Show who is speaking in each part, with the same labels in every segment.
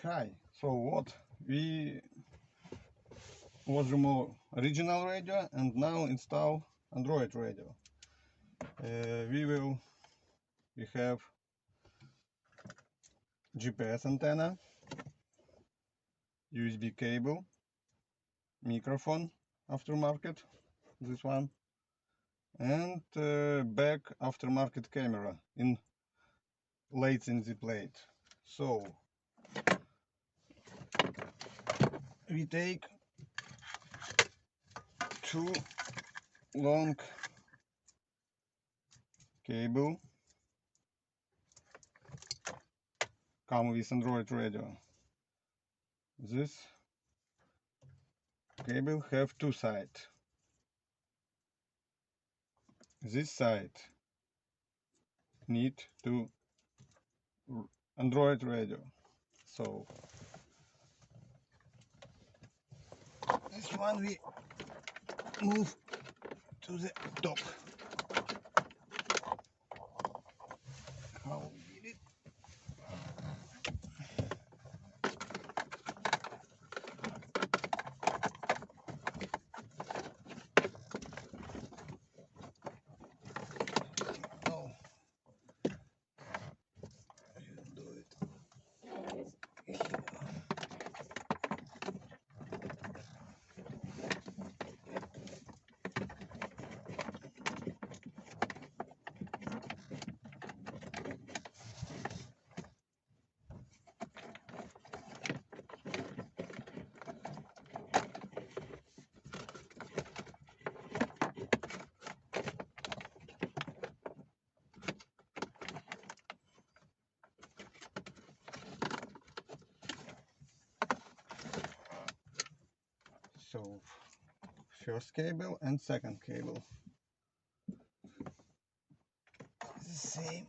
Speaker 1: Hi, so what? We was remove original radio and now install Android radio. We have GPS antenna, USB cable, microphone aftermarket, this one, and back aftermarket camera in lights in the plate. So we take two long cable, come with Android radio. This cable have two sides. This side need to Android radio. So this one we move to the top. How we did it? No. I will do it here. So first cable and second cable the same.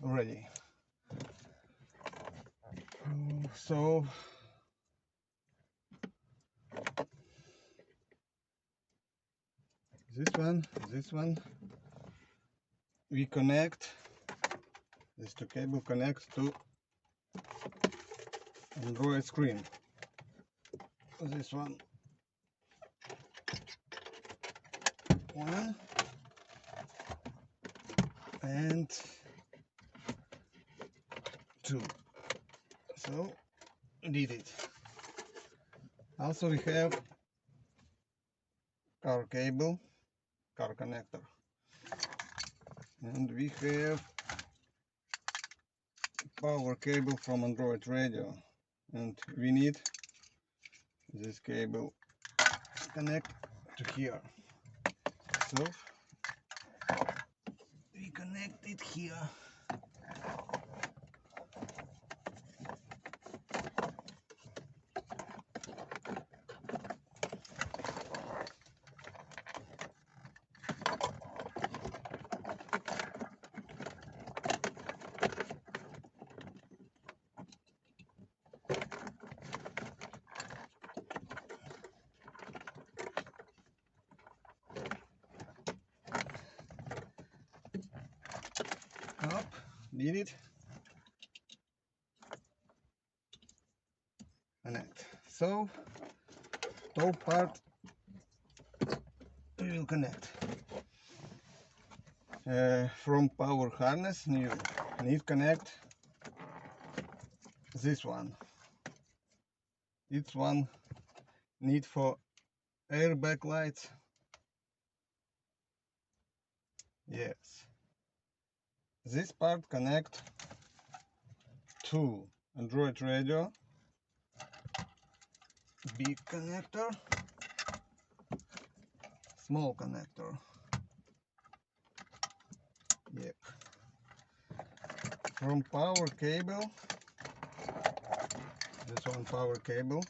Speaker 1: Ready. So this one we connect. These two cable connects to Android screen. This one and two. So did it. Also we have car cable, car connector, and we have power cable from Android radio, and we need this cable connect to here. So we connect it here. Up, did it. Connect. So top part we will connect. From power harness you need connect this one. It's one need for airbag lights Yes. This part connect to Android radio. Big connector. Small connector. Yep. From power cable. This one power cable.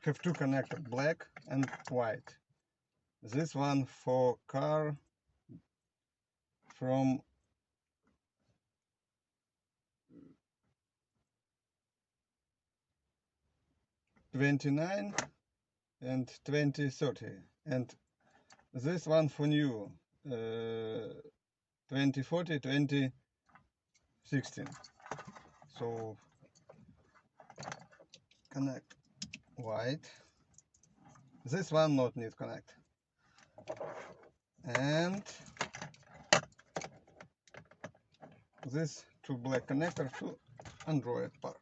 Speaker 1: Have two connectors, black and white. This one for car from 29 and 2030, and this one for new 2040, 2016. So connect white. This one not need connect. And this two black connector to Android part.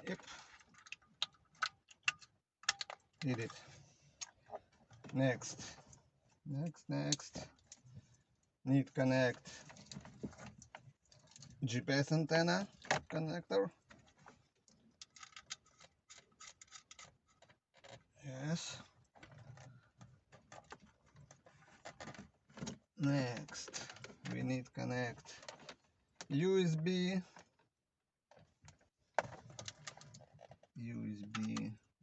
Speaker 1: Yep. Did it. Next. Need connect GPS antenna connector. Yes. Next, we need connect USB.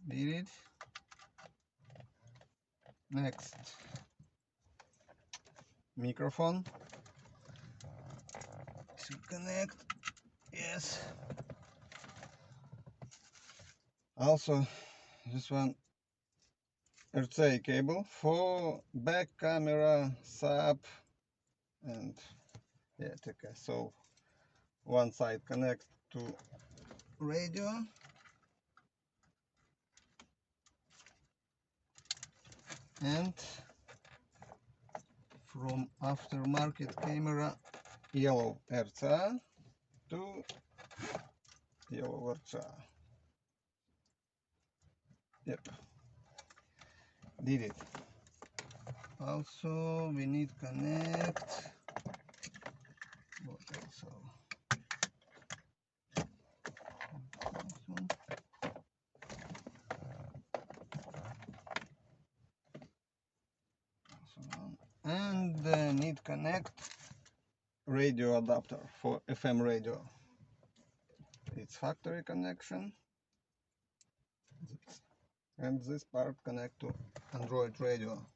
Speaker 1: Did it. Next, microphone to connect. Yes. Also, this one RCA cable for back camera, sub, and yeah, okay. So one side connects to radio, and from aftermarket camera, yellow RCA to yellow RCA. Yep, did it. Also, we need connect. What also? And need connect radio adapter for FM radio. It's factory connection, and this part connect to Android radio.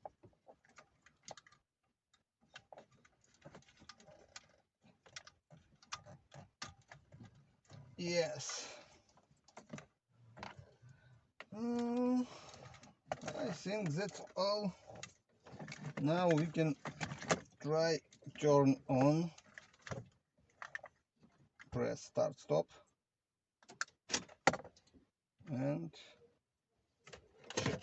Speaker 1: Yes. I think that's all. Now we can try turn on, press start stop, and check.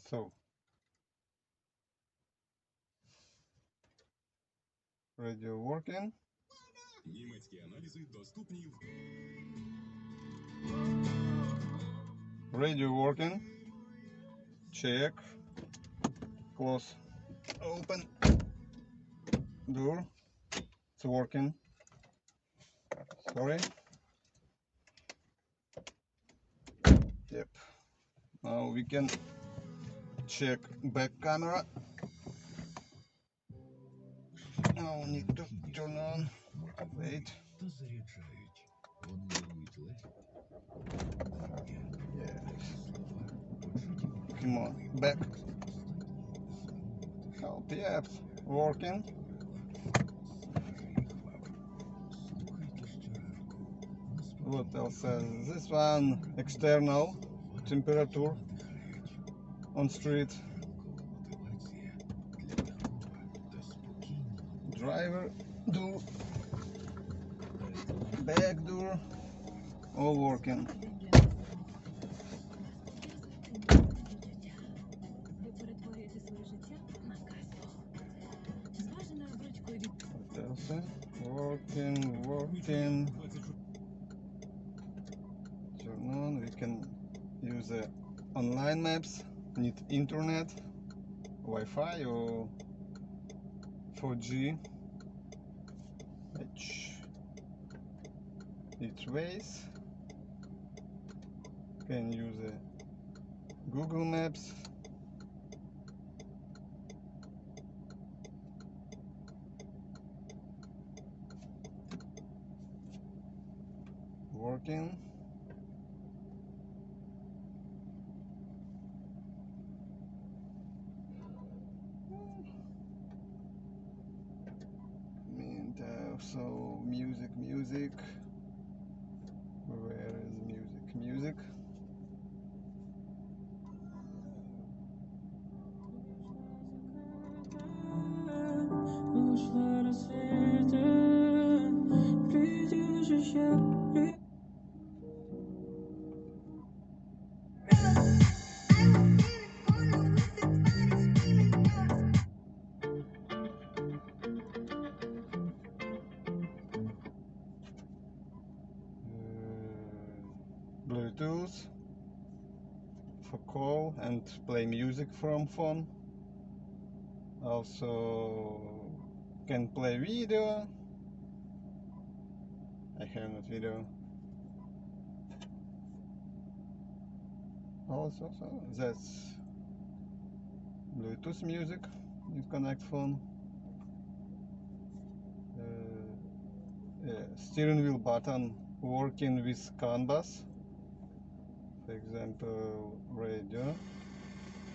Speaker 1: So radio working. Radio working. Check. Close. Open. Door. It's working. Sorry. Yep. Now we can check back camera. Now need to turn on. Wait. Yes. Come on, back. Help, yes. working. What else? This one external temperature on street. Driver door, back door, all working. What else? Working. Turn on. We can use online maps. Need internet, Wi-Fi or 4G. Each ways. Can use Google Maps. Working. And also music. Where is music? Bluetooth for call and play music from phone. Also can play video. I have not video. Also, so that's Bluetooth music. You connect phone. Steering wheel button working with canvas. For example, radio.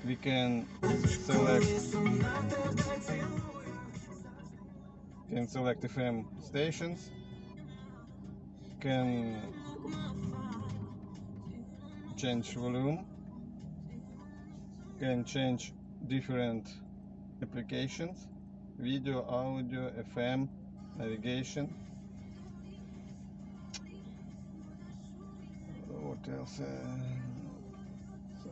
Speaker 1: We can select FM stations. Can change volume. Can change different applications: video, audio, FM, navigation. What else? So.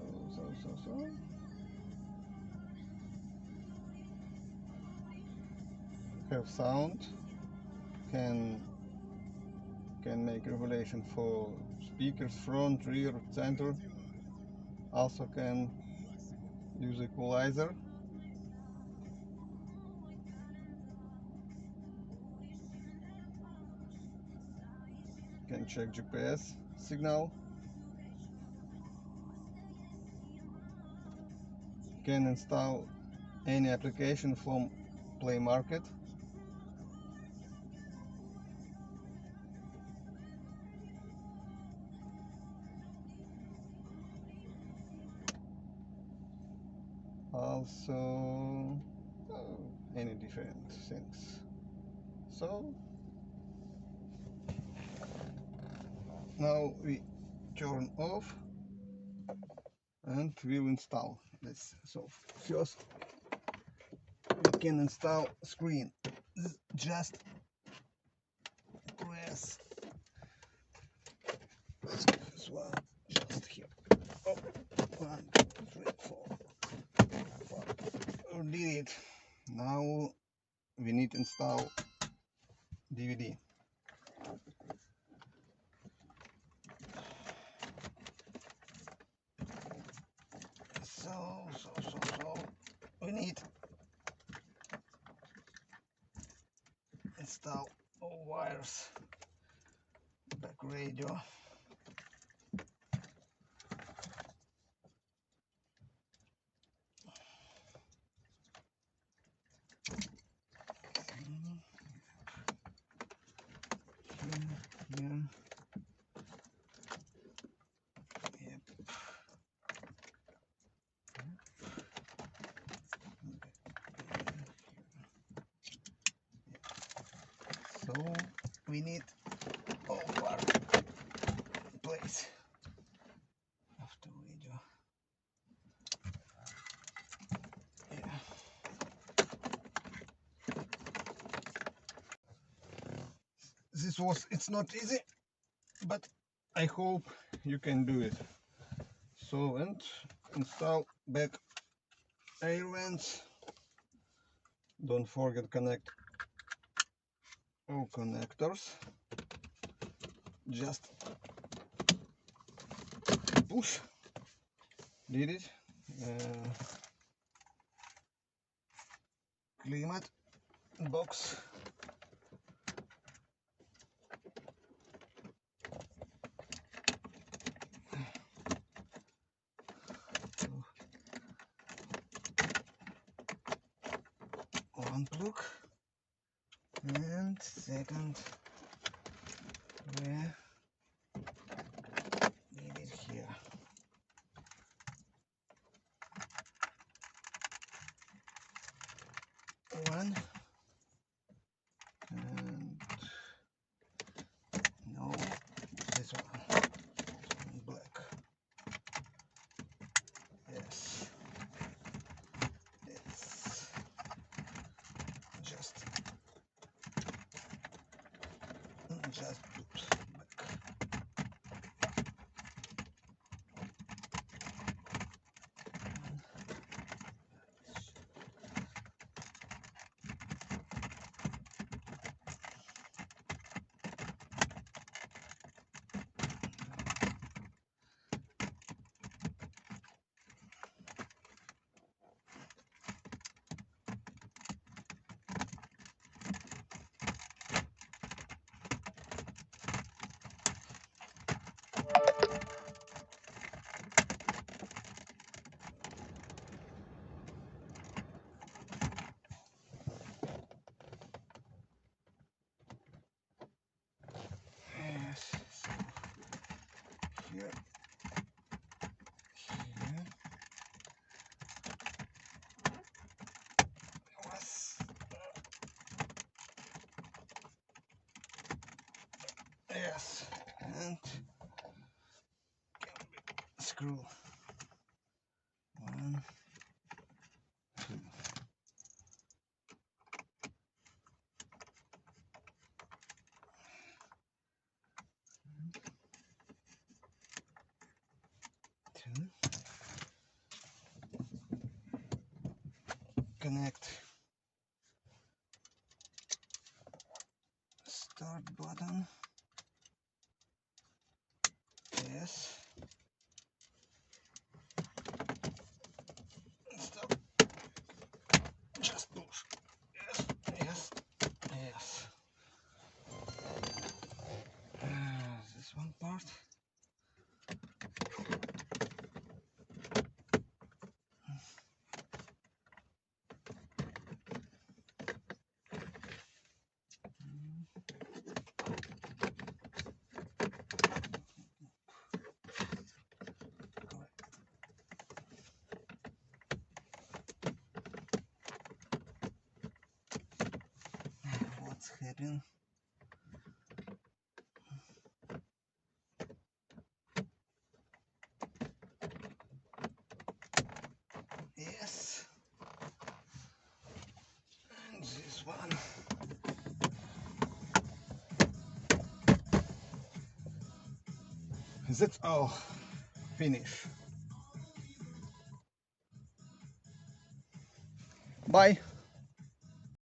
Speaker 1: Have sound. Can make regulation for speakers, front, rear, center. Also can use equalizer. Can check GPS signal. Can install any application from Play Market. Also any different things. So now we turn off and we'll install this. So first we can install screen. Just press this one just here. Oh, 1, 2, 3, 4, 5. Did it. Now we need to install DVD. So we need install all wires, back radio. Here. Yep. we need all our place after radio. Yeah. It's not easy, but I hope you can do it. So, and install back air vents. Don't forget connect all connectors. Just push. Did it. Climate box. One plug and second where need it here. One and no, this one black. Yes, it's just put back. Yes, so here, was yes, and screw. One, two. Two. Connect start button. Yes. Stop. Just push. Yes. Yes. Yes. This one part. What's happening? Yes. And this one. That's all. Finish. Bye.